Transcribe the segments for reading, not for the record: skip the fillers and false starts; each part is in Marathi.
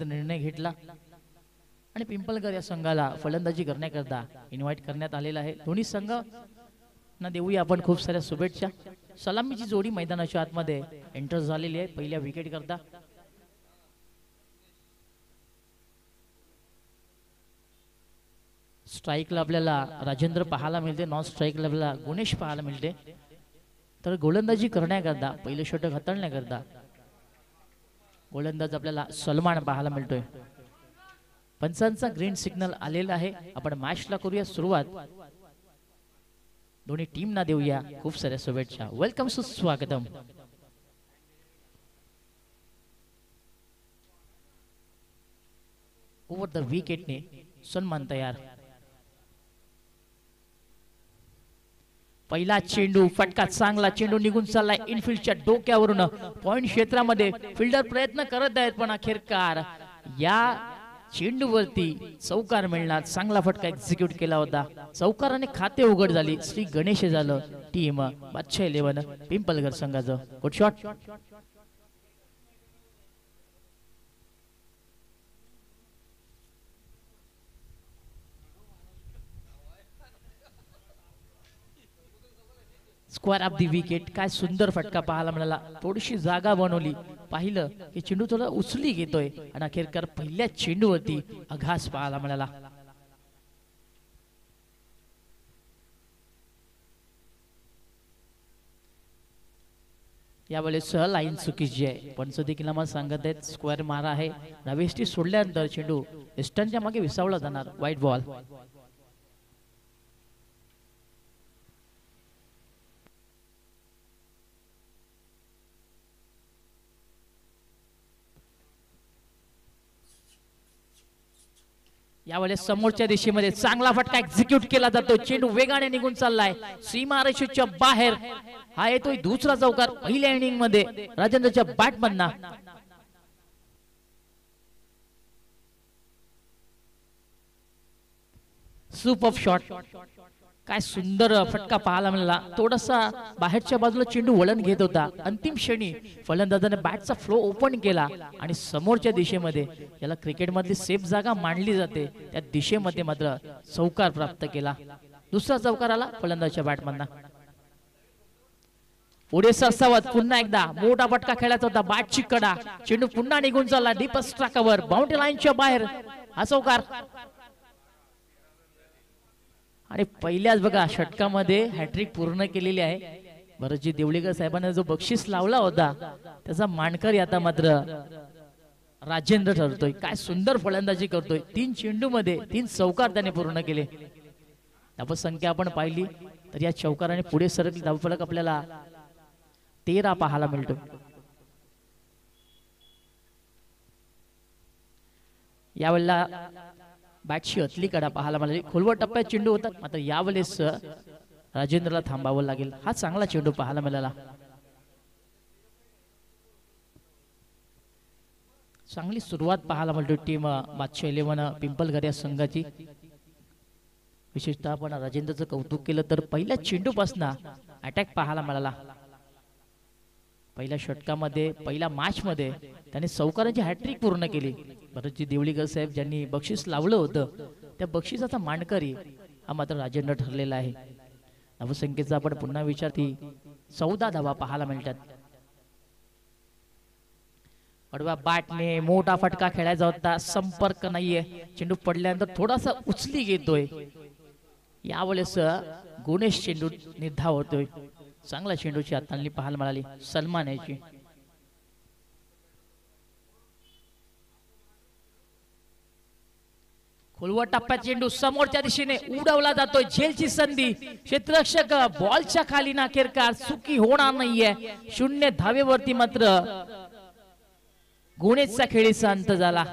मात्र निर्णय घेतला आणि पिंपलकर या संघाला फलंदाजी करण्याकरता इन्व्हाइट करण्यात आलेला आहे। दोन्ही संघांना देऊया आपण खूप साऱ्या शुभेच्छा। सलामीची जोडी मैदानाच्या आतमध्ये एंटर झालेली आहे पहिल्या विकेट करता। स्ट्राइकला आपल्याला राजेंद्र पाहायला मिळते, नॉन स्ट्राइकला आपल्याला गुणेश पाहायला मिळते। तर गोलंदाजी करण्याकरता पहिले षटक हाताळण्याकरता गोलंदाज आपल्याला सलमान पाहायला मिळतोय। पंचांचा ग्रीन सिग्नल आलेला आहे। आपण मॅचला करूया सुरुवात। दोन्ही टीमना देऊया खूप साऱ्या शुभेच्छा। वेलकम सुस्वागतम। ओव्हर द विकेटने सलमान तयार। पहिला चेंडू फटका चांगला चेंडू निघून चाललाय इनफिल्डच्या डोक्यावरून। पॉइंट क्षेत्रामध्ये फिल्डर प्रयत्न करत आहेत पण अखेरकार या चेंडूवरती चौकार मिळणार। चांगला फटका एक्झिक्यूट केला होता। चौकाराने खाते उघड झाली। श्री गणेश झालं टीम बादशाह 11 पिंपलगर संघाचं। Good shot. Square of the wicket. काय सुंदर फटका पाहायला मिळाला। थोडीशी जागा बनवली, पाहिलं की चेंडू थोडा उचली घेतोय आणि अखेरकार पहिल्या चेंडूवरती आघात पाहायला मिळाला। यावेळेस लाईन चुकीची आहे। पंच देखील आम्हाला सांगत आहेत स्क्वेअर मारा आहे। रवेस्टी सोडल्यानंतर चेंडू स्टंपच्या मागे विसावला जाणार। वाईट बॉल। यावेळेस समोरच्या दिशेमध्ये चांगला फटका एक्झिक्यूट केला जातो। चेंडू वेगाने निघून चाललाय सीमारेषेच्या बाहेर। हा येतोय दुसरा चौकार पहिल्या इनिंग मध्ये राजेंद्रच्या बॅट मधना। Super shot. काय सुंदर फटका पाहायला मिळाला। थोडासा बाहेरच्या बाजूला चेंडू वळण घेत होता। अंतिम क्षणी फलंदाजाने बॅटचा फ्लो ओपन केला आणि समोरच्या दिशेमध्ये याला क्रिकेट मधली सेफ जागा मानली जाते त्या दिशेमध्ये मात्र चौकार प्राप्त केला। दुसरा चौकार आला फलंदाजाच्या बॅटमधना। पुढे सरसावत पुन्हा एकदा मोठा फटका खेळायचा होता। बॅटची कडा चेंडू पुन्हा निघून चालला डीप स्ट्राइकवर बाउंड्री लाईनच्या बाहेर। हा चौकार आणि पहिल्याच बघा षटकामध्ये हॅट्रिक पूर्ण केलेली आहे। भरतजी देवळीकर साहेबांना जो बक्षीस लावला होता त्याचा मानकरी आता मात्र राजेंद्र ठरतोय। काय सुंदर फलंदाजी करतोय। 3 चेंडू मध्ये 3 चौकार त्याने पूर्ण केले। धावसंख्या आपण पाहिली तर या चौकाराने पुढे सरकली धावफलक आपल्याला 13 पाहायला मिळतो। यावेळेला बॅटची अतली कडा पाहायला मिळाली। खोलवर टप्प्यात चेंडू होतात मात्र यावेळेस राजेंद्रला थांबावं लागेल। हा चांगला चेंडू पाहायला मिळाला। चांगली सुरुवात पाहायला मिळतो टीम बादशाह 11 पिंपलगर या संघाची। विशेषतः आपण राजेंद्रचं कौतुक केलं तर पहिल्या चेंडूपासून अटॅक पाहायला मिळाला। पहिल्या षटकामध्ये पहिल्या मॅच मध्ये त्याने चौकारांची हॅट्रिक पूर्ण केली। भरतजी देवळीकर साहेब ज्यांनी बक्षीस लावलं होतं त्या बक्षिसाचा मानकरी हा मात्र राजेंद्र ठरलेला आहे। धावसंख्येचा आपण पुन्हा विचारती 14 धावा पाहायला मिळतात। अडवा बॅटने मोठा फटका खेळायचा होता। संपर्क नाहीये। चेंडू पडल्यानंतर थोडासा उचली घेतोय। यावेळेस गुणेश चेंडू निर्धावतोय। चांगला चेंडूची हाताळणी पाहायला मिळाली सलमान याची। खोलवर टप्प्यात चेंडू समोरच्या दिशेने उडवला जातोय। झेलची संधी क्षेत्ररक्षक बॉलच्या खाली नाकेरकार चुकी होणार नाहीये। 0 धावेवरती मात्र गुणेशचा खेळीचा अंत झाला।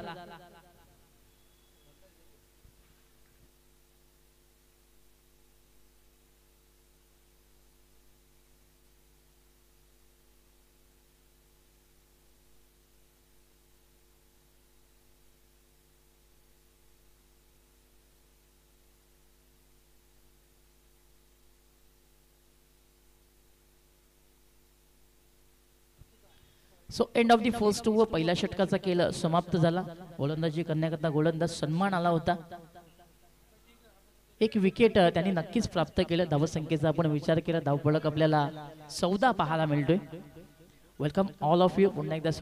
So end of the first over पहिल्या षटकाचा खेळ समाप्त झाला. गोलंदाजी करण्याकरता गोलंदाज सन्मान आला होता. एक विकेट त्यांनी नक्कीच प्राप्त केलं. धावसंख्येचा आपण विचार केला धावफलक आपल्याला 14 पाहायला मिळतोय. वेलकम ऑल ऑफ यू पुन्हा एकदा.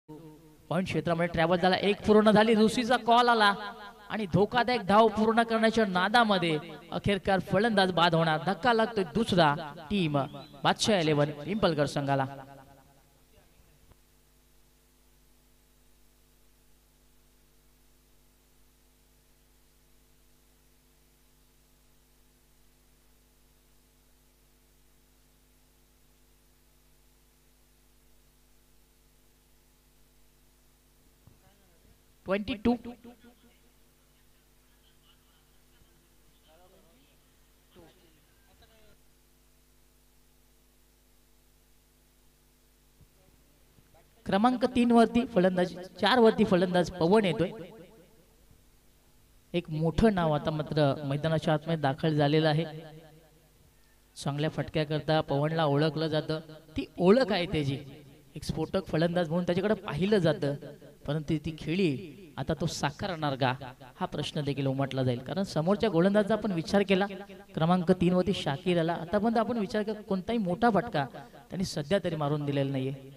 पॉइंट क्षेत्रामध्ये ट्रॅव्हल झाला, एक पूर्ण झाली, रुसीचा कॉल आला आणि धोकादायक धाव पूर्ण करण्याच्या नादामध्ये अखेरकार फलंदाज बाद होणार. धक्का लागतोय दुसरा टीम बादशाह 11 पिंपळगड संघाला. क्रमांक 3 वरती फलंदाज, 4 वरती फलंदाज पवन येतोय. एक मोठं नाव आता मात्र मैदानाच्या आतमध्ये दाखल झालेलं आहे. चांगल्या फटक्या करता पवनला ओळखलं जातं. ती ओळख आहे त्याची, एक स्फोटक फलंदाज म्हणून त्याच्याकडे पाहिलं जातं. परंतु ती खेळी आता तो साकारणार का, हा प्रश्न देखील उमटला जाईल. कारण समोरच्या गोलंदाजाचा आपण विचार केला, क्रमांक 3 वरती शाकीर आला, आतापर्यंत आपण विचार केला कोणताही मोठा फटका त्यांनी सध्या तरी मारून दिलेला नाहीये.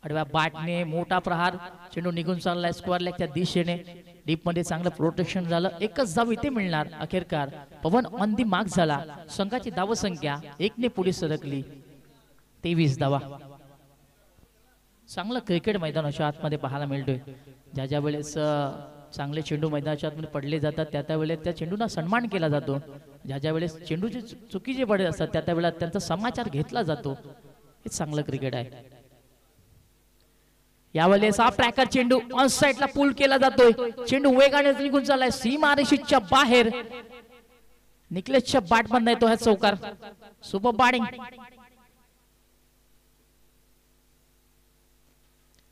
आडव्या बॅटने मोठा प्रहार, चेंडू निघून चाललाय स्क्वेअर लेगच्या दिशेने. डीप मध्ये चांगलं प्रोटेक्शन झालं, एकच धाव इथे मिळणार. अखेरकार पवन ऑन दी मार्क झाला. संघाची धावसंख्या 1 ने पुढे सरकली, 23 धावा. चांगलं क्रिकेट मैदानाच्या आतमध्ये पाहायला मिळतोय. ज्या वेळेस चांगले चेंडू मैदानाच्या आतमध्ये पडले जातात त्या वेळेस त्या चेंडूंना सन्मान केला जातो. ज्या वेळेस चेंडूचे चुकीचे पडे असतात त्या वेळेला त्यांचा समाचार घेतला जातो. हे चांगलं क्रिकेट आहे. यावेळेस हा ट्रॅकर चेंडू ऑन साइडला पुल केला जातोय. चेंडू वेगाने निघून चाललाय सीमारेषेच्या बाहेर. निकलेशच्या बॅट बंद येतो हा चौकार. Super batting.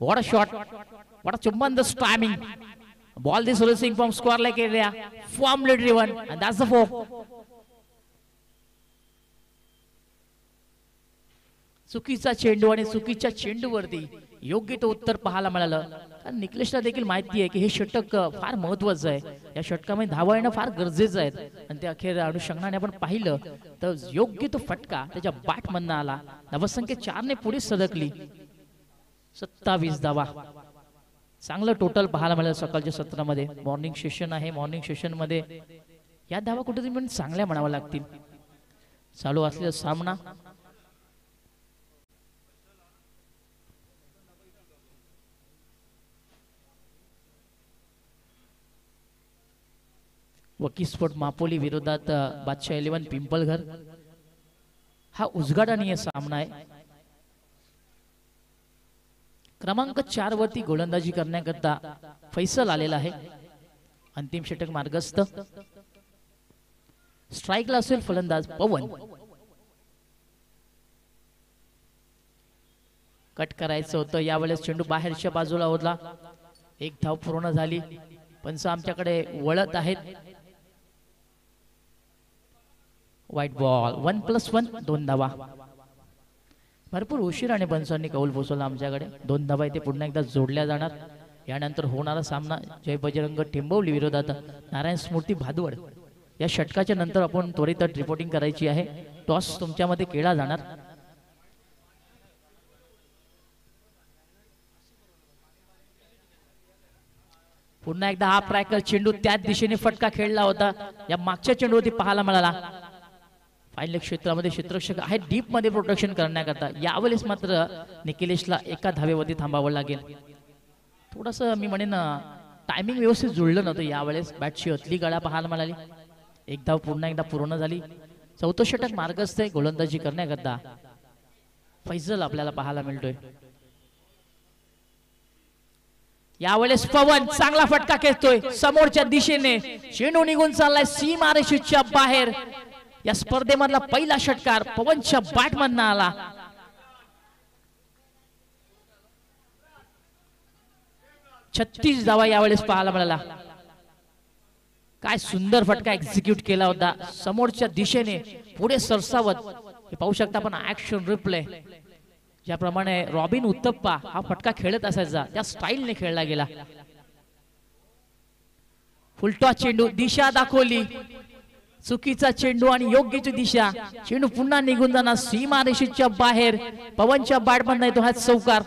What a shot! What a tremendous timing! Ball is racing from square leg area, firmly driven, and that's the four. चुकीचा चेंडू आणि चुकीच्या चेंडूवरती योग्य तो उत्तर पाहायला मिळालं. कारण निकलेशला देखील माहिती आहे की हे षटक फार महत्वाचं आहे. या षटकामध्ये धावा येणं फार गरजेचं आहे. आणि ते अखेर अनुषंगाने आपण पाहिलं तर योग्य तो फटका त्याच्या बॅट मधनं आला. धावसंख्या 4 ने पुढे सरकली, 27 धावा. चांगलं टोटल पाहायला मिळालं सकाळच्या सत्रामध्ये. मॉर्निंग सेशन आहे, मॉर्निंग सेशन मध्ये या धावा कुठेतरी पण चांगल्या म्हणाव्या लागतील. चालू असलेला सामना वकीस्फोट मापोली विरोधात बादशाह 11 पिंपळघर. हा उजगाडणीय सामना आहे. क्रमांक 4 वरती गोलंदाजी करण्याकरता फैसल आलेला आहे. अंतिम षटक मार्गस्थ. स्ट्राइकला असेल फलंदाज पवन. कट करायचं होतं, यावेळेस चेंडू बाहेरच्या बाजूला होता. एक धाव पूर्ण झाली. पंच आमच्याकडे वळत आहेत. व्हाईट बॉल, 1+1, 2 धावा. भरपूर उशिराने पंचांनी कौल पोचवला आमच्याकडे. 2 धावा इथे पुन्हा एकदा जोडल्या जाणार. यानंतर होणारा सामना जय बजरंग टेंबवली विरोधात नारायण स्मृती भादवड. या षटकाच्या नंतर आपण त्वरित रिपोर्टिंग करायची आहे. टॉस तुमच्यामध्ये केला जाणार. पुन्हा एकदा हा ट्रॅकर चेंडू त्याच दिशेने फटका खेळला होता. या मागच्या चेंडूवरती पाहायला मिळाला. फाईनल क्षेत्रामध्ये क्षेत्ररक्षक आहे डीप मध्ये प्रोटेक्शन करण्याकरता. यावेळेस मात्र निखिलेशला एका धावेवरती थांबावं लागेल. थोडस मी म्हणेन टायमिंग व्यवस्थित जुळलं नव्हतं. यावेळेस बॅटची अतली गाडा पाहायला मिळाली. एक धाव पुन्हा एकदा पूर्ण झाली. चौथं षटक मार्गस्थ आहे गोलंदाजी करण्याकरता फैजल आपल्याला पाहायला मिळतोय. यावेळेस पवन चांगला फटका खेचतोय समोरच्या दिशेने. चेंडू निघून चाललाय सीमारेषेच्या बाहेर. या स्पर्धेमधला पहिला षटकार पवनच्या बॅट मधनं आला. छत्तीस धावा यावेळेस पाहायला मिळाला. काय सुंदर फटका एक्झिक्यूट केला होता समोरच्या दिशेने पुढे सरसावत. हे पाहू शकता आपण ऍक्शन रिप्ले. ज्याप्रमाणे रॉबिन उत्तप्पा हा फटका खेळत असायचा त्या स्टाईलने खेळला गेला. फुलटॉस चेंडू, दिशा दाखवली. चुकीचा चेंडू आणि योग्यची दिशा, चेंडू पुन्हा निघून जाणार सीमारेषेच्या बाहेर. पवनच्या बॅटमधून येतो हा चौकार.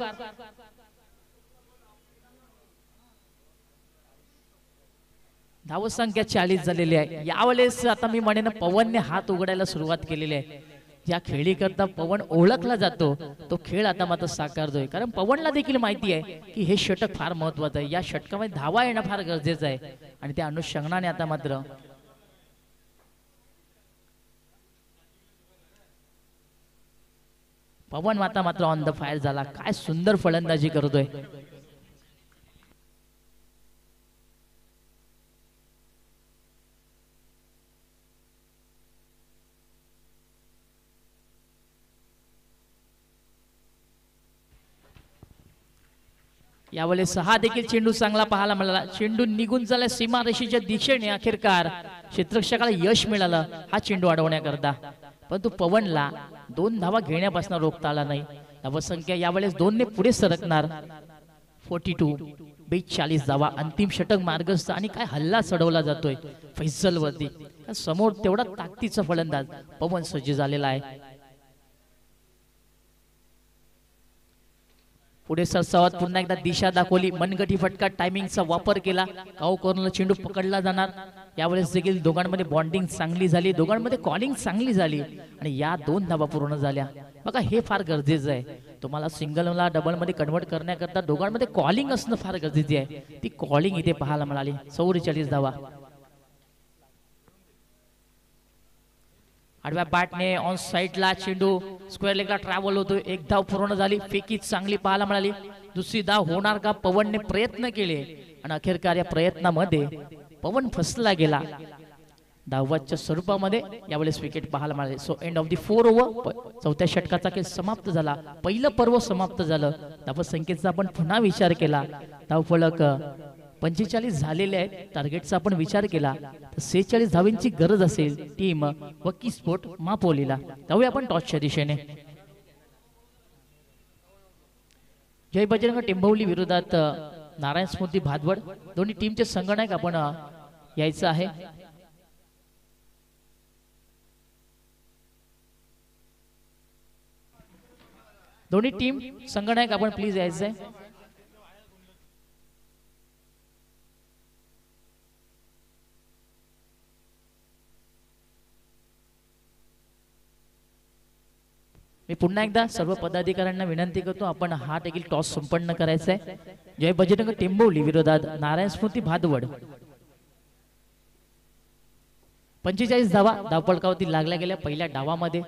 धावसंख्या 40 झालेली आहे. यावेळेस आता मी म्हणेन पवनने हात उघडायला सुरुवात केलेली आहे. या खेळी करता पवन ओळखला जातो, तो खेळ आता मात्र साकारतोय. कारण पवनला देखील माहिती आहे की हे षटक फार महत्वाचं आहे. या षटकामध्ये धावा येणं फार गरजेचं आहे आणि त्या अनुषंगाने आता मात्र पवन आता मात्र ऑन द फायर झाला. काय सुंदर फलंदाजी करतोय. यावेळेस हा देखील चेंडू चांगला पाहायला मिळाला. चेंडू निघून झाला सीमारेषेच्या दिशेने. अखेरकार क्षेत्ररक्षकाला यश मिळालं हा चेंडू अडवण्याकरता. परंतु पवनला 2 धावा घेण्यापासून रोखता आला नाही. धावसंख्या यावेळेस 2 ने पुढे सरकणार. 42 धावा. अंतिम षटक मार्गस्थ आणि काय हल्ला चढवला जातोय फैसल वरती. समोर तेवढा ताकदीचा फलंदाज पवन सज्ज झालेला आहे. पुढे सरसावत पुन्हा एकदा दिशा दाखवली. मनगटी फटका टायमिंगचा वापर केला. काऊ कॉर्नरला चेंडू पकडला जाणार. यावेळेस देखील दोघांमध्ये बॉन्डिंग चांगली झाली, दोघांमध्ये कॉलिंग चांगली झाली आणि या 2 धावा पूर्ण झाल्या. बघा हे फार गरजेचं आहे. तुम्हाला सिंगलला डबल मध्ये कन्वर्ट करण्याकरता दोघांमध्ये कॉलिंग असणं फार गरजेचे आहे. ती कॉलिंग इथे पाहायला मिळाली. 44 धावा. आडव्या बॅटने ऑन साइडला चेंडू स्क्वेअर लेगला ट्रॅव्हल होतो. 1 धाव पूर्ण झाली. फेकी चांगली पाहायला मिळाली. दुसरी धाव होणार का? पवनने प्रयत्न केले आणि अखेरकार या प्रयत्नामध्ये पवन फसला गेला. धावाच्या स्वरूपामध्ये यावेळेस विकेट पाहायला मिळाले. So end of the 4 over. चौथ्या षटकाचा खेळ समाप्त झाला. पहिलं पर्व समाप्त झालं. धावसंख्येचा आपण पुन्हा विचार केला. धावफलक 45 झालेले आहेत. टार्गेटचा आपण विचार केला तर 46 धावांची गरज असेल टीम वकी स्पोर्ट मापोलीला. जाऊया आपण टॉसच्या दिशेने. जय बजरंग टेंभवली विरोधात नारायण स्मृती भादवड. दोन्ही टीमचे संगणक आपण यायचं आहे. दोन्ही टीम संगणक आपण प्लीज यायचं आहे. मी पुन्हा एकदा सर्व पदाधिकाऱ्यांना विनंती करतो आपण हा देखील टॉस संपन्न करायचा आहे. जय बजरंग टेंभवली विरोधात नारायण स्मृती भादवड. 45 धावा धावपळकावरती लागल्या गेल्या पहिल्या डावामध्ये.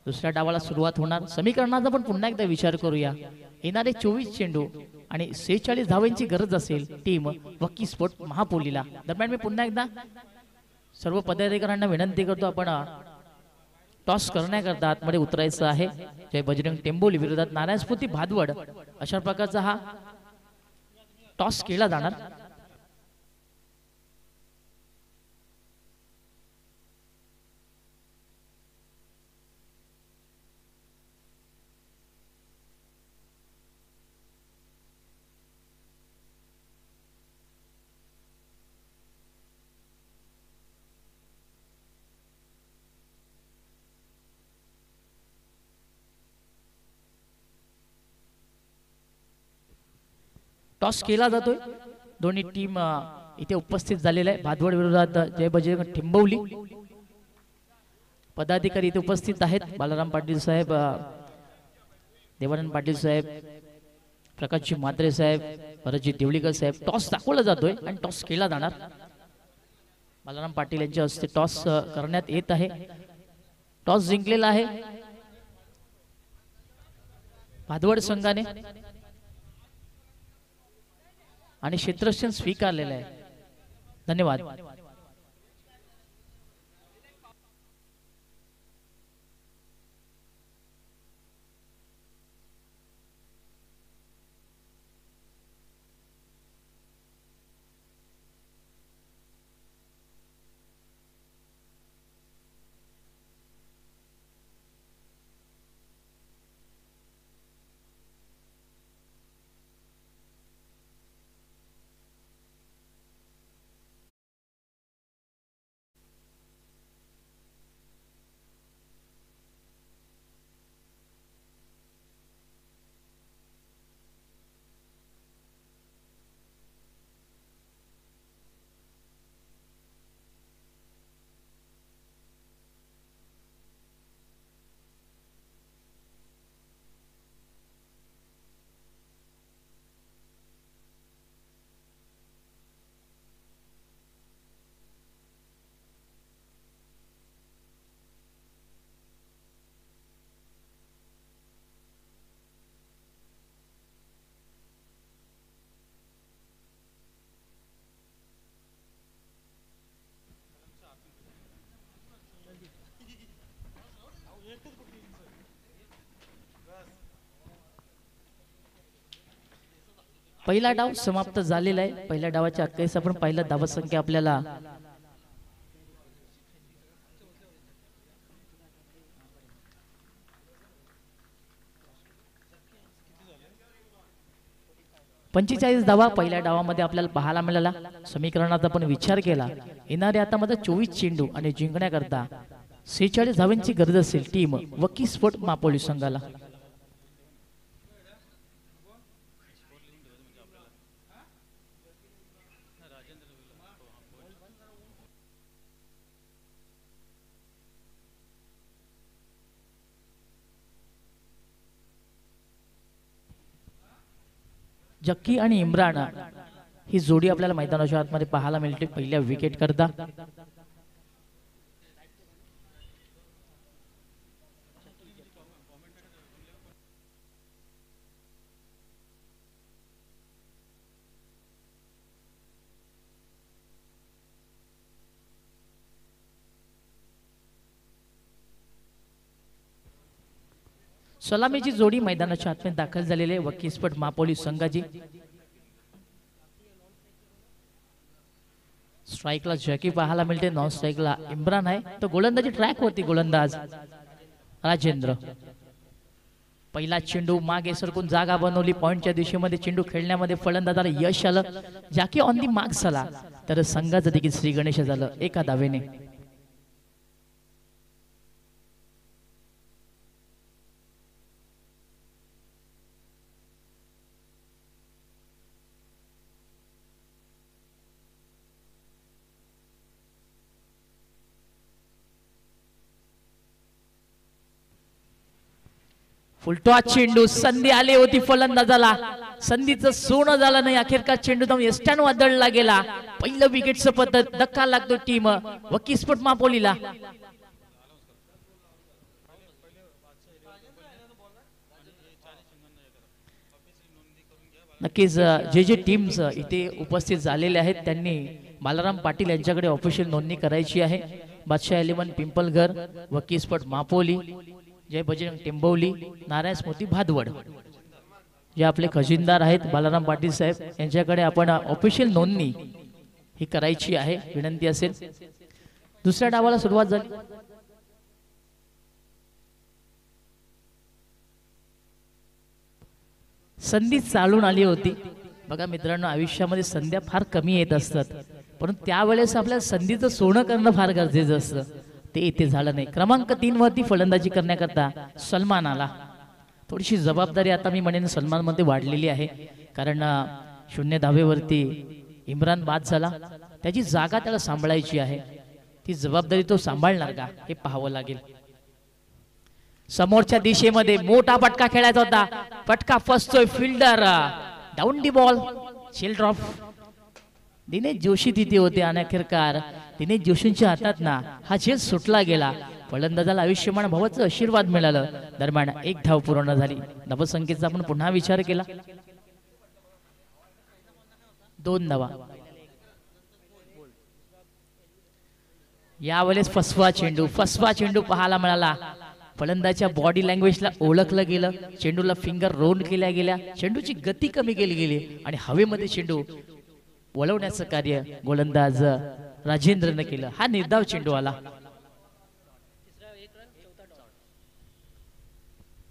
दुसऱ्या डावाला सुरुवात होणार. समीकरणाचा पण पुन्हा एकदा विचार करूया. येणारे 24 चेंडू आणि 46 धावांची गरज असेल टीम वकी स्पोर्ट महापोलीला. दरम्यान मी पुन्हा एकदा सर्व पदाधिकाऱ्यांना विनंती करतो आपण टॉस करण्याकरता आतमध्ये उतरायचं आहे. जय बजरंग टेंभोली विरोधात नारायण स्मृती भादवड अशा प्रकारचा हा टॉस केला जाणार. टॉस केला जातोय. दोन्ही टीम इथे उपस्थित झालेले आहे. भादवड विरोधात जय बजरंग टेंभवली. पदाधिकारी इथे उपस्थित आहेत. बालाराम पाटील साहेब, देवानंद पाटील साहेब, प्रकाशजी म्हात्रे साहेब, भरतजी देवळीकर साहेब. टॉस दाखवला जातोय आणि टॉस केला जाणार. बालाराम पाटील यांच्या हस्ते टॉस करण्यात येत आहे. टॉस जिंकलेला आहे भादवड संघाने आणि क्षेत्ररक्षण स्वीकारलेलं आहे. धन्यवाद. पहिला डाव समाप्त झालेला आहे। पहिल्या डावाच्या अखेरीस आपण पहिला धावसंख्या आपल्याला पंचेचाळीस धावा पहिल्या डावामध्ये आपल्याला पाहायला मिळाला। समीकरणात आपण विचार केला येणारे आता मध्ये 24 चेंडू आणि जिंकण्याकरता 46 धावांची गरज असेल टीम वकी स्पोर्ट मापोली संघाला। जक्की आणि इम्रान ही जोडी आपल्याला मैदानाच्या आतमध्ये पाहायला मिळते पहिल्या विकेट करता। सलामीची जोडी मैदानाच्या आतमध्ये दाखल झालेले वकी स्पोर्ट मापोली संघाची। स्ट्राइकला जॅकी पाहायला मिळते, नॉन स्ट्राइकला इम्रान आहे, तो गोलंदाजी ट्रॅक होती गोलंदाज राजेंद्र। पहिला चेंडू मागे सरकून जागा बनवली, पॉइंटच्या दिशेमध्ये चेंडू खेळण्यामध्ये फलंदाजाला यश आलं। जॅकी ऑन दी मार्क झाला तर संघाचं देखील श्री गणेश झालं एका धावेने। फुलटॉस चेंडू, संधी आली होती फलंदाजाला, संधीचं सोनं झालं नाही। अखेरकार चेंडू धाव एस्टॅन वादळला गेला। पहिलं विकेटचं पद्धत धक्का लागतो टीम वकी स्पोर्ट मापोलीला। नक्कीच जे टीम्स इथे उपस्थित झालेले आहेत त्यांनी बालाराम पाटील यांच्याकडे ऑफिशियल नोंदणी करायची आहे। बादशाह 11 पिंपलघर, वकी स्पोर्ट मापोली, जय बजरंग टेंबवली, नारायण स्मृती भादवड जे आपले खजिनदार आहेत बालाराम पाटील साहेब यांच्याकडे आपण ऑफिशियल नोंदणी ही करायची आहे, विनंती असेल। दुसऱ्या डावाला सुरुवात झाली। संधी चालून आली होती। बघा मित्रांनो, आयुष्यामध्ये संध्या फार कमी येत असतात, परंतु त्यावेळेस आपल्याला संधीचं सोनं करणं फार गरजेचं असतं, ते इथे झालं नाही। क्रमांक 3 वरती फलंदाजी करण्याकरता सलमान आला। थोडीशी जबाबदारी आता मी म्हणेन सलमान मध्ये वाढलेली आहे, कारण 0 धावेवरती इम्रान बाद झाला, त्याची जागा त्याला सांभाळायची आहे। ती जबाबदारी तो सांभाळणार का हे पाहावं लागेल। समोरच्या दिशेमध्ये मोठा फटका खेळायचा होता, फटका फसतोय, fielder down the ball, chill drop. Dinesh Joshi तिथे होते आणि अखेरकार दिनेश जोशींच्या हातात ना हा झेल सुटला गेला। फलंदाजाला आयुष्यमान भावाचं आशीर्वाद मिळालं। दरम्यान 1 धाव पूर्ण झाली। धावसंख्येचा आपण पुन्हा विचार केला, 2 धावा। यावेळेस फसवा चेंडू पाहायला मिळाला। फलंदाच्या बॉडी लँग्वेजला ओळखलं गेलं, चेंडूला फिंगर रोल केल्या गेल्या, चेंडूची गती कमी केली गेली आणि हवेमध्ये चेंडू वळवण्याचं कार्य गोलंदाज राजेंद्रने केलं। हा निर्धाव चेंडू आला।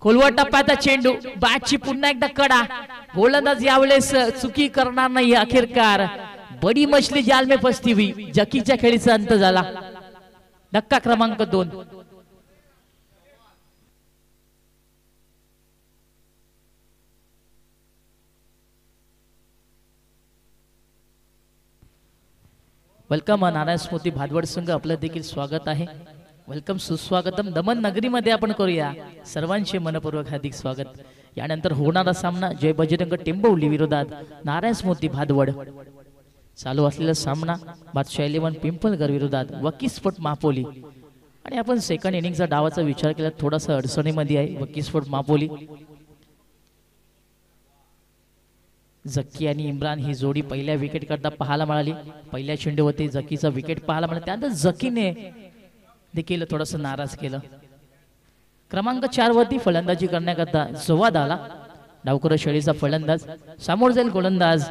खोलवर टप्प्याचा चेंडू, बॅटची पुन्हा एकदा कडा, गोलंदाज यावेळेस चुकी करणार नाही। अखेरकार बडी मछली जाल में फसती हुई, जकीच्या खेळीचा अंत झाला। धक्का क्रमांक 2। वेलकम नारायण स्मृती भादवड संघ, आपलं देखील स्वागत आहे। वेलकम, सुस्वागतम। दमन नगरीमध्ये आपण करूया सर्वांचे मनपूर्वक हार्दिक स्वागत। यानंतर होणारा सामना जय बजरंग टेंबवली विरोधात नारायण स्मृती भादवड। चालू असलेला सामना बादशाह 11 पिंपलघर विरोधात वकी स्पोर्ट मापोली। आणि आपण सेकंड इनिंगचा डावाचा विचार केला, थोडासा अडचणीमध्ये आहे वकी स्पोर्ट मापोली। जक्की आणि इम्रान ही जोडी पहिल्या विकेट करता पाहायला मिळाली। पहिल्या चेंडूवरती जक्कीचा विकेट पाहायला मिळाला, त्यानंतर जक्कीने देखील थोडंसं नाराज केलं। क्रमांक 4 वरती फलंदाजी करण्याकरता जवाद आला। डावखुरा शैलीचा फलंदाज समोर जाईल गोलंदाज.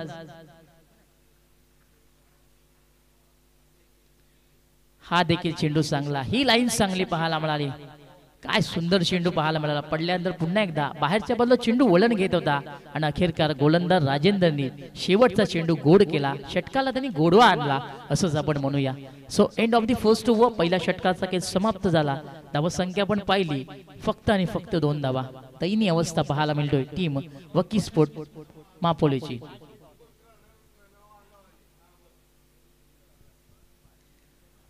हा देखील चेंडू चांगला, ही लाईन चांगली पाहायला मिळाली. काय सुंदर चेंडू पाहायला मिळाला. पडल्यानंतर पुन्हा एकदा बाहेरच्या बाजूला चेंडू वळण घेत होता आणि अखेरकार गोलंदाज राजेंद्रनी शेवटचा चेंडू गोड केला. षटकाला त्यांनी गोडवा आणला असंच आपण म्हणूया. So end of the first over. पहिल्या षटकाचा खेळ समाप्त झाला. धावसंख्या पण पाहिली फक्त आणि फक्त 2 धावा. दयनीय अवस्था पाहायला मिळतोय टीम वकी स्पोर्ट मापोलीची.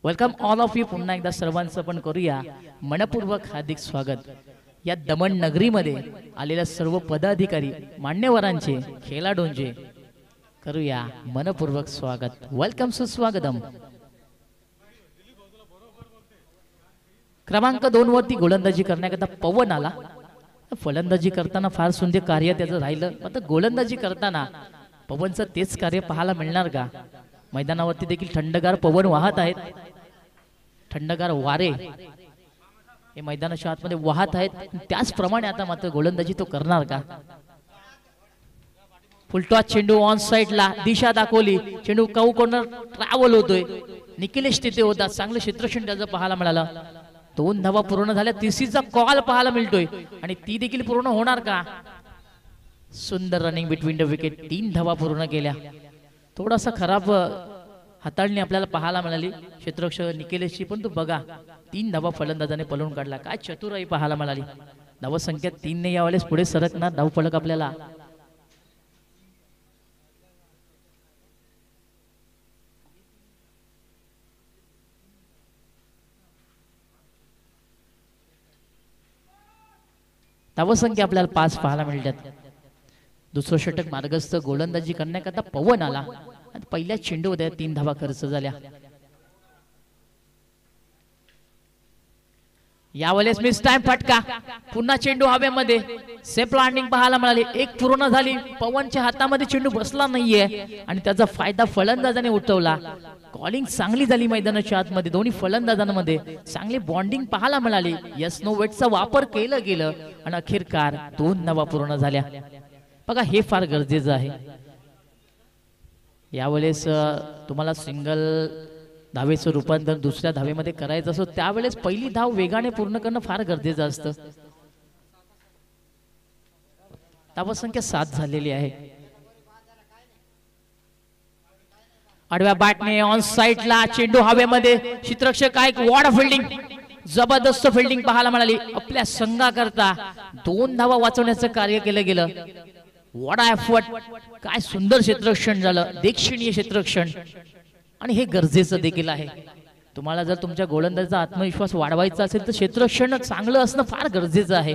Welcome all of you. पुन्हा एकदा सर्वांचं पण करूया मनपूर्वक हार्दिक स्वागत. या दमण नगरीमध्ये आलेल्या सर्व पदाधिकारी मान्यवरांचे खेळाडूंचे करूया मनपूर्वक स्वागत. वेलकम सुस्वागतम. क्रमांक 2 वरती गोलंदाजी करण्याकरता पवन आला. फलंदाजी करताना फार सुंदर कार्य त्याचं राहिलं. आता गोलंदाजी करताना पवनचं तेच कार्य पाहायला मिळणार का? मैदानावरती देखील थंडगार पवन वाहत आहेत. थंडगार वारे हे मैदानाच्या आतमध्ये वाहत आहेत. त्याचप्रमाणे आता मात्र गोलंदाजी तो करणार का? फुलटॉस चेंडू ऑन साइडला दिशा दाखवली. चेंडू काऊ कॉर्नर ट्रॅव्हल होतोय. निखिलेश तिथे होता. चांगलं क्षेत्रक्षण त्याचं पाहायला मिळालं. 2 धावा पूर्ण झाल्या. तिसरीचा कॉल पाहायला मिळतोय आणि ती देखील पूर्ण होणार का? सुंदर रनिंग बिटवीन द विकेट. 3 धावा पूर्ण केल्या. थोडासा खराब हाताळणी आपल्याला पाहायला मिळाली क्षेत्ररक्षक निखिलेशची, पण तू बघा 3 धावा फलंदाजाने पळून काढला. काय चतुराई पाहायला मिळाली. धावसंख्या 3 ने यावेळेस पुढे सरकणार धावफलक आपल्याला. धावसंख्या आपल्याला 5 पाहायला मिळतात. दुसरं षटक मार्गस्थ गोलंदाजी करण्याकरता पवन आला. पहिल्या चेंडूमध्ये 3 धावा खर्च झाल्या. यावेळेस मिस टाइम फटका. पुन्हा चेंडू हवेमध्ये. सेफ लँडिंग पाहायला मिळाली. 1 पूर्ण झाली. पवनच्या हातामध्ये चेंडू बसला नाहीये आणि त्याचा फायदा फलंदाजाने उठवला. कॉलिंग चांगली झाली मैदानाच्या आतमध्ये. दोन्ही फलंदाजांमध्ये चांगली बॉन्डिंग पाहायला मिळाली. यस नो वेटचा वापर केलं गेलं आणि अखेरकार 2 धावा पूर्ण झाल्या. बघा हे फार गरजेचं आहे. यावेळेस तुम्हाला सिंगल धावेचं रूपांतर दुसऱ्या धावेमध्ये करायचं असो त्यावेळेस पहिली धाव वेगाने पूर्ण करणं फार गरजेचं असतं. धावसंख्या 7 झालेली आहे. आडव्या बॅटने ऑन साइडला चेंडू हवेमध्ये. क्षेत्ररक्षक एक वॉड फिल्डिंग. जबरदस्त फिल्डिंग पाहायला मिळाली. आपल्या संघाकरता 2 धावा वाचवण्याचं कार्य केलं गेलं. What effort. काय सुंदर क्षेत्ररक्षण झालं. देखील क्षेत्ररक्षण आणि हे गरजेचं देखील आहे. तुम्हाला जर तुमच्या गोलंदाजीचा आत्मविश्वास वाढवायचा असेल तर क्षेत्ररक्षण चांगलं असणं फार गरजेचं आहे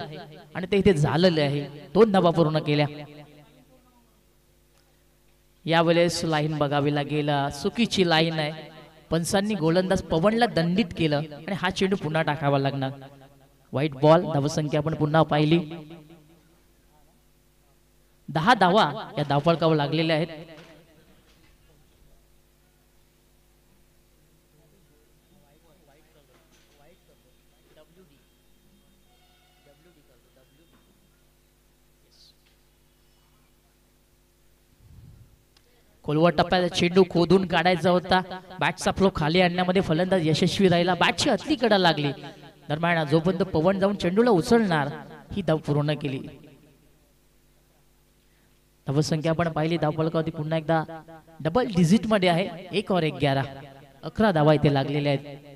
आणि ते इथे झालेलं आहे. 2 धावा पूर्ण केल्या. यावेळेस लाईन बघावी लागेल. चुकीची लाईन आहे. पंचांनी गोलंदाज पवनला दंडित केलं आणि हा चेंडू पुन्हा टाकावा लागणार. White ball. धावसंख्या आपण पुन्हा पाहिली. 10 धावा या धावफलकावर लागलेल्या आहेत. खोलवर टप्प्यात चेंडू खोदून काढायचा होता. बॅटचा फ्लो खाली आणण्यामध्ये फलंदाज यशस्वी राहिला. बॅटची अतली कडा लागली. दरम्यान जोपर्यंत पवन जाऊन चेंडूला उचलणार ही धाव पूर्ण केली. धावसंख्या आपण पाहिली धावफलकावरती पुन्हा एकदा डबल डिजिट मध्ये आहे. 1 और 1 11. 11 धावा इथे लागलेल्या आहेत.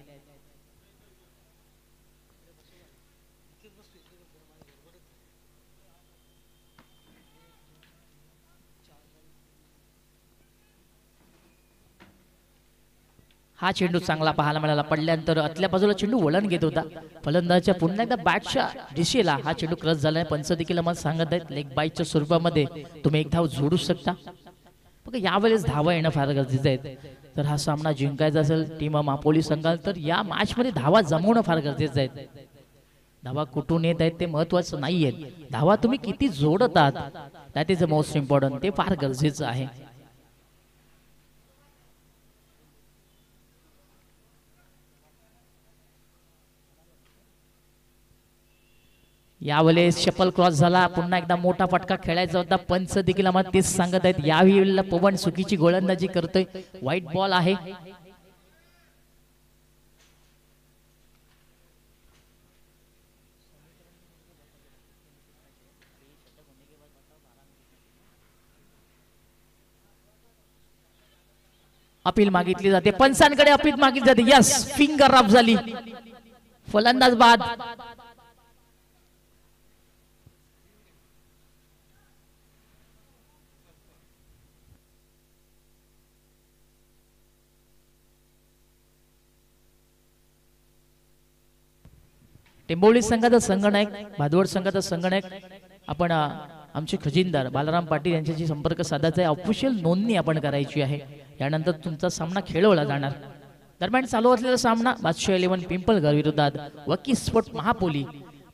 हा चेंडू चांगला पाहायला मिळाला. पडल्यानंतर आतल्या बाजूला चेंडू वळण घेत होता. फलंदाजाच्या पुन्हा एकदा बॅटच्या दिशेला हा चेंडू क्रॉस झालाय. पंच देखील आम्हाला सांगत आहेत लेग बाईटच्या स्वरूपामध्ये तुम्ही 1 धाव जोडू शकता. बघा यावेळेस धावा येणं फार गरजेचं आहे. तर हा सामना जिंकायचा असेल टीम मापोली संघाला तर या मॅच मध्ये धावा जमवणं फार गरजेचं आहे. धावा कुठून येत आहेत ते महत्वाचं नाहीये. धावा तुम्ही किती जोडतात that is the most important. ते फार गरजेचं आहे. यावेळेस शपल क्रॉस झाला, पुन्हा एकदा मोठा फटका खेळायचा होता. पंच देखील आम्हाला तेच सांगत आहेत. यावेळेला पवन चुकीची गोलंदाजी करतोय. व्हाईट बॉल आहे. अपील मागितली जाते, पंचांकडे अपील मागितली जाते. यस, फिंगर रफ झाली, फलंदाज बाद. टेंबोली संघाचा संघनायक, भादवड संघाचा संघनायक आपण आमचे खजिनदार बालाराम पाटील यांच्याशी संपर्क साधायचा आहे. ऑफिशियल नोंदणी आपण करायची आहे. यानंतर तुमचा सामना खेळवला जाणार. दरम्यान चालू असलेला सामना बादशाह 11 पिंपळघर विरोधात वकी स्पोर्ट महापोली.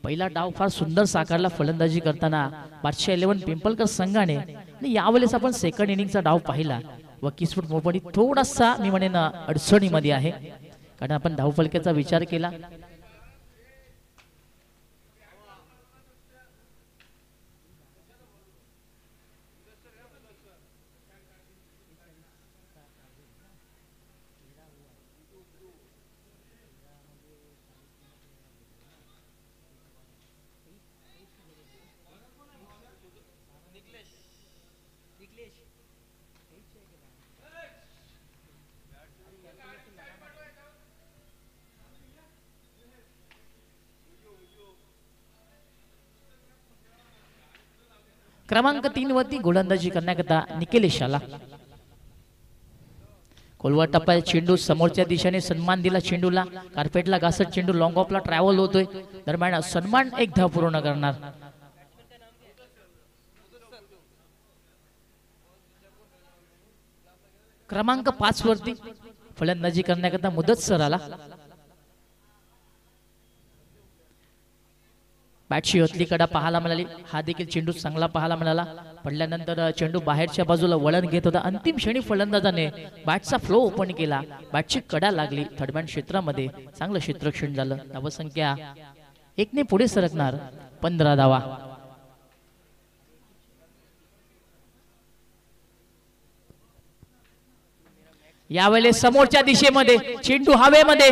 पहिला डाव फार सुंदर साकारला फलंदाजी करताना बादशाह 11 पिंपळघर संघाने. आणि यावेळेस आपण सेकंड इनिंगचा डाव पाहिला. वकी स्पोर्ट महापोली थोडासा मी म्हणेन अडचणीमध्ये आहे, कारण आपण धावफलकाचा विचार केला. क्रमांक 3 वरती गोलंदाजी करण्याकरता निखिलेश आला. कोलवा टप्प्यात चेंडू समोरच्या दिशेने सन्मान दिला चेंडूला. कार्पेटला घासत चेंडू लॉंग ऑफला ट्रॅव्हल होतोय. दरम्यान सन्मान एक धाव पूर्ण करणार. क्रमांक 5 वरती फलंदाजी करण्याकरता मुदत सर आला. बॅटची हतली कडा पाहायला मिळाली. हा देखील चेंडू चांगला पाहायला मिळाला. पडल्यानंतर चेंडू बाहेरच्या बाजूला वळण घेत होता. अंतिम क्षणी फलंदाजाने बॅटचा फ्लो ओपन केला. बॅटची कडा लागली. थर्डमॅन क्षेत्रामध्ये चांगलं क्षेत्ररक्षण झालं. धावसंख्या 1 ने पुढे सरकणार. 15 धावा. यावेळेस समोरच्या दिशेमध्ये चेंडू हवेमध्ये.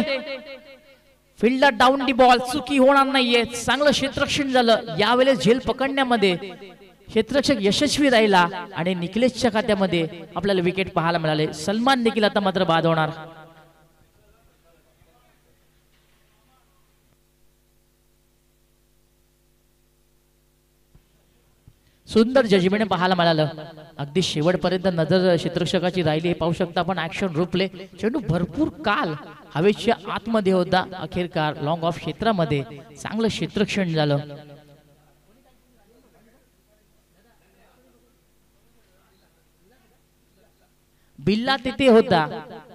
फिल्डर डाऊन दी बॉल, चुकी होणार नाहीये. चांगलं क्षेत्ररक्षण झालं. यावेळेस झेल पकडण्यामध्ये क्षेत्ररक्षक यशस्वी राहिला आणि निखिलेशच्या खात्यामध्ये आपल्याला विकेट पाहायला मिळाले. सलमान देखील आता मात्र बाद होणार. सुंदर जजमेंट पाहायला मिळालं. अगदी शेवटपर्यंत नजर क्षेत्ररक्षकाची राहिली. हे पाहू शकता आपण ऍक्शन रूपले. चेंडू भरपूर काल हवेच्या आतमध्ये होता. अखेरकार लॉंग ऑफ क्षेत्रामध्ये चांगलं क्षेत्ररक्षण झालं. बिल्ला तिथे होता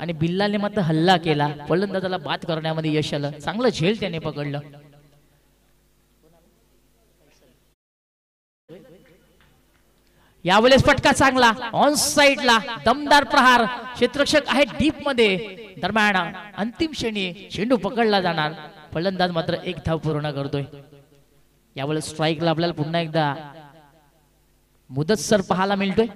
आणि बिल्लाने मात्र हल्ला केला. फलंदाजाला बाद करण्यामध्ये यश आलं. चांगलं झेल त्याने पकडलं. यावेळेस फटका चांगला ऑन साइडला. दमदार प्रहार. क्षेत्ररक्षक आहे डीप मध्ये. दरम्यान अंतिम क्षणी चेंडू पकडला जाणार. फलंदाज मात्र एक धाव पूर्ण करतोय. यावेळेस स्ट्राईकला आपल्याला पुन्हा एकदा मुदत सर पाहायला मिळतोय.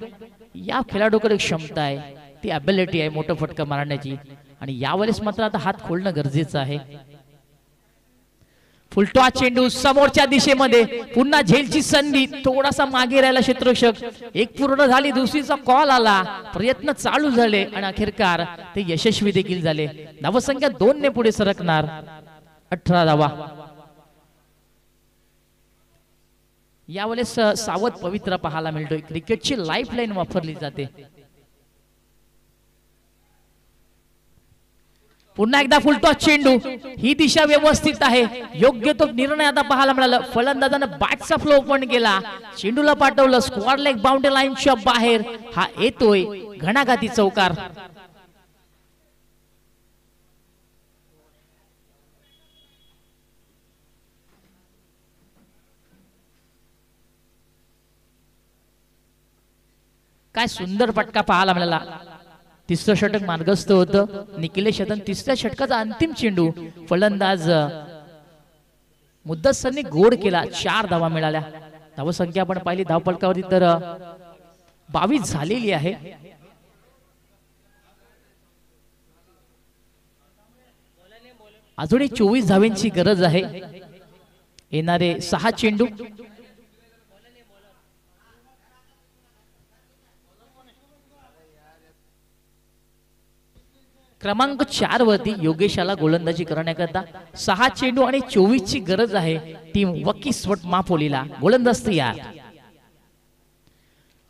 या खेळाडूकडे क्षमता आहे, ती ॲबिलिटी आहे मोठं फटका मारण्याची. आणि यावेळेस मात्र आता हात खोलणं गरजेचं आहे. फुलटॉस चेंडू समोरच्या दिशेमध्ये. पुन्हा झेलची संधी. थोडासा मागे राहिला क्षेत्ररक्षक. एक पूर्ण झाली. दुसरीचा कॉल आला. प्रयत्न चालू झाले आणि अखेरकार ते यशस्वी देखील झाले. धावसंख्या 2 ने पुढे सरकणार. 18 धावा. यावेळेस सावध पवित्रा पाहायला मिळतोय. क्रिकेटची लाईफ लाईन वापरली जाते. पुन्हा एकदा फुलटॉस चेंडू. ही दिशा व्यवस्थित आहे. योग्य तो निर्णय आता पाहायला मिळाला. फलंदाजानं बॅटचा फ्लो ओपन केला. चेंडूला पाठवलं स्क्वेअर लेग बाउंड्री लाईनच्या बाहेर. हा येतोय घणाघाती चौकार. काय सुंदर फटका पाहायला मिळाला. तिसरं षटक मार्गस्थ होतं. निखिलेश तिसऱ्या षटकाचा अंतिम चेंडू. फलंदाज मुद्दसरने गोड केला, 4 धावा मिळाल्या. धावसंख्या आपण पाहिली धावफलकावरती तर 22 झालेली आहे. अजूनही 24 धावांची गरज आहे. येणारे 6 चेंडू. क्रमांक 4 वरती योगेशाला गोलंदाजी करण्याकरता 6 चेंडू आणि 24 ची गरज आहे. टीम वकीस्फोट मापोलीला गोलंदाज तयार.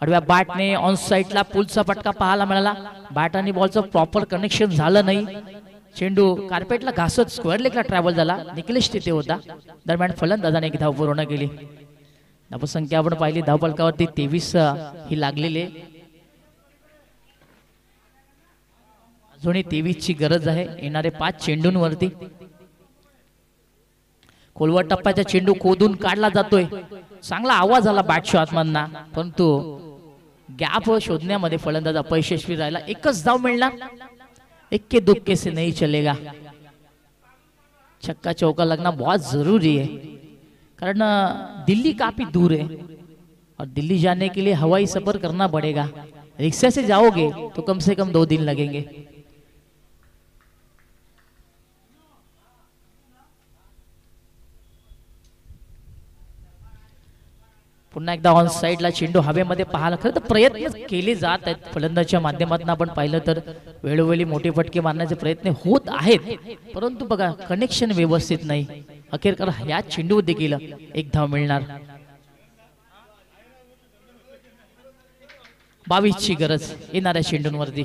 आडव्या बॅटने ऑन साइडला पुलचा फटका पाहायला मिळाला. बॅट आणि बॉलचं प्रॉपर कनेक्शन झालं नाही. चेंडू कार्पेटला घासत स्क्वेअर लेगला ट्रॅव्हल झाला. निखिलेश तिथे होता. दरम्यान फलंदाजाने एक धाव पूर्ण केली. धावसंख्या आपण पाहिली धावफलकावरती 23 ही लागलेली. अजूनही 23 ची गरज आहे. येणारे 5 चेंडूंवरती. खोलवर टप्प्याचा चेंडू खोदून काढला जातोय. चांगला आवाज आला बॅटच्या आतमधना, परंतु गॅप शोधण्यामध्ये फलंदाज अपयशस्वी राहिला. एकच धाव मिळणार. इक्के दुक्के से नहीं चलेगा. छक्का चौका लगना बहुत जरूरी है, कारण दिल्ली काफी दूर है और दिल्ली जाने के लिए हवाई सफर करना पड़ेगा. रिक्शा से जाओगे तो कम से कम 2 दिन लगेंगे. पुन्हा एकदा ऑन साइडला चेंडू हवेमध्ये पाहायला खरं तर प्रयत्न केले जात आहेत. फलंदाजच्या माध्यमातून आपण पाहिलं तर वेळोवेळी मोठे फटके मारण्याचे प्रयत्न होत आहेत, परंतु बघा कनेक्शन व्यवस्थित नाही. अखेरकार या चेंडू देखील एक धाव मिळणार. 22 ची गरज येणाऱ्या चेंडूंवरती.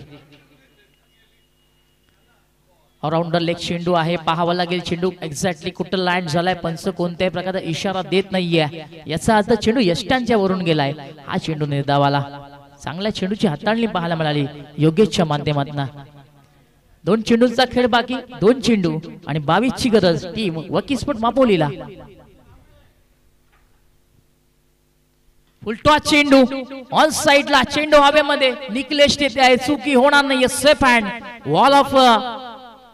ऑलराउंडर लेग चेंडू आहे. पाहावा लागेल चेंडू एक्झॅक्टली कुठं लँड झालाय. पंच कोणत्याही प्रकारचा इशारा देत नाहीये. याचा अर्थ चेंडू यष्टांच्या वरून गेलाय. हा चेंडू निर्धावाला. चांगल्या चेंडूची हाताळणी पाहायला मिळाली योगेशच्या माध्यमातून. 2 चेंडूंचा खेळ बाकी. 2 चेंडू आणि 22 ची गरज टीम वकीस्फोट मापोलीला. उलटा चेंडू ऑन साइडला. चेंडू हवेमध्ये. निखिलेश तेथे आहे. चुकी होणार नाही. Safe hand wall of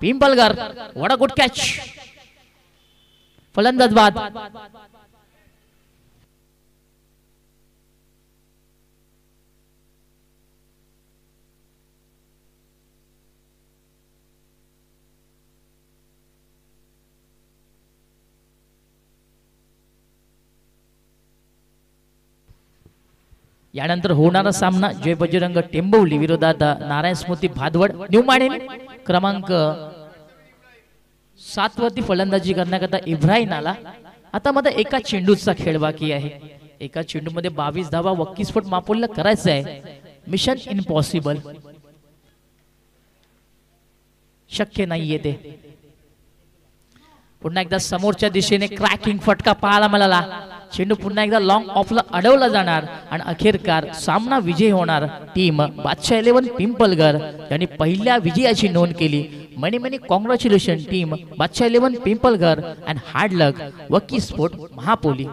Pimpalgar. What a good catch. फलंदाज बाद. यानंतर होणारा सामना जय बजरंग टेंबवली विरोधात नारायण स्मृती भादवड न्यू माडे. क्रमांक 7 वरती फलंदाजी करण्याकरता इब्राहिम आला. आता मध्ये एका चेंडूचा खेळ बाकी आहे. एका चेंडू मध्ये 22 धावा वकीस्फोट मापोलीला करायचा आहे. Mission impossible. शक्य नाहीये ते. पुन्हा एकदा समोरच्या दिशेने क्रॅकिंग फटका पाहायला मिळाला. चेंडू पुन्हा एकदा लॉंग ऑफला अडवला जाणार आणि अखेरकार सामना विजय होणार टीम बादशाह 11 पिंपलगर यांनी पहिल्या विजयाची नोंद केली. मनी मनी कॉंग्रॅच्युलेशन टीम बादशाह 11 पिंपलगर अँड हार्ड लक वकीस्फोट महापोली.